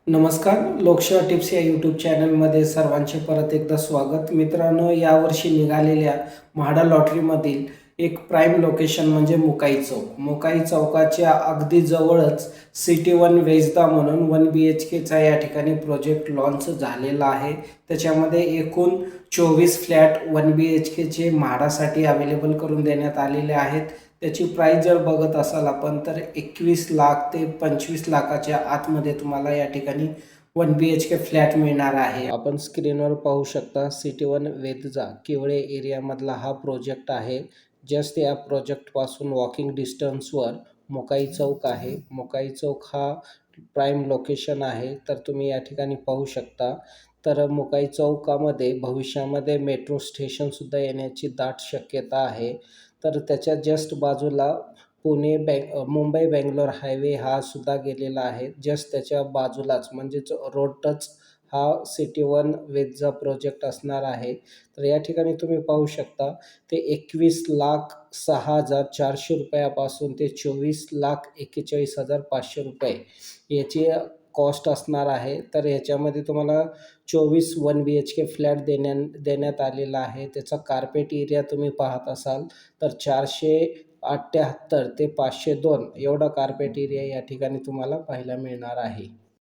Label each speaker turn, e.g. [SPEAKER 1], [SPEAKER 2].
[SPEAKER 1] नमस्कार. लोकसेवा टिप्स या यूट्यूब चॅनलमध्ये सर्वांचे परत एकदा स्वागत. मित्रांनो, यावर्षी निघालेल्या म्हाडा लॉटरीमधील एक प्राईम लोकेशन म्हणजे मुकाई चौक. मुकाई चौकाच्या अगदी जवळच सिटी वन वेजदा म्हणून 1 BHKचा या ठिकाणी प्रोजेक्ट लॉन्च झालेला आहे. त्याच्यामध्ये एकूण 24 फ्लॅट 1 BHKचे म्हाडासाठी अवेलेबल करून देण्यात आलेले आहेत. त्याची प्राईस जर बघत असाल आपण तर 21 लाख ते 25 लाखाच्या आतमध्ये तुम्हाला या ठिकाणी 1 BHK फ्लॅट मिळणार आहे. आपण स्क्रीनवर पाहू शकता सिटी वन वेदजा किवळे एरियामधला हा प्रोजेक्ट आहे. जस्ट या प्रोजेक्टपासून वॉकिंग डिस्टन्सवर मुकाई चौक आहे. मुकाई चौक हा प्राईम लोकेशन आहे. तर तुम्ही या ठिकाणी पाहू शकता. तर मुकाई चौकामध्ये भविष्यामध्ये मेट्रो स्टेशनसुद्धा येण्याची दाट शक्यता आहे. तर त्याच्या जस्ट बाजूला मुंबई बेंगलोर हायवे हा सुद्धा गेलेला आहे. जस्ट त्याच्या बाजूलाच म्हणजेच रोड टच हा सिटी वन वेदजा प्रोजेक्ट असणार आहे. तर या ठिकाणी तुम्ही पाहू शकता ते 21,06,400 रुपयापासून ते 24,41,500 रुपये याची कॉस्ट असणार आहे. तर ह्याच्यामध्ये तुम्हाला 24 1 BHK फ्लॅट देण्यात आलेला आहे. त्याचा कार्पेट एरिया तुम्ही पाहत असाल तर 478 ते 502 एवढा कार्पेट एरिया या ठिकाणी तुम्हाला पाहायला मिळणार आहे.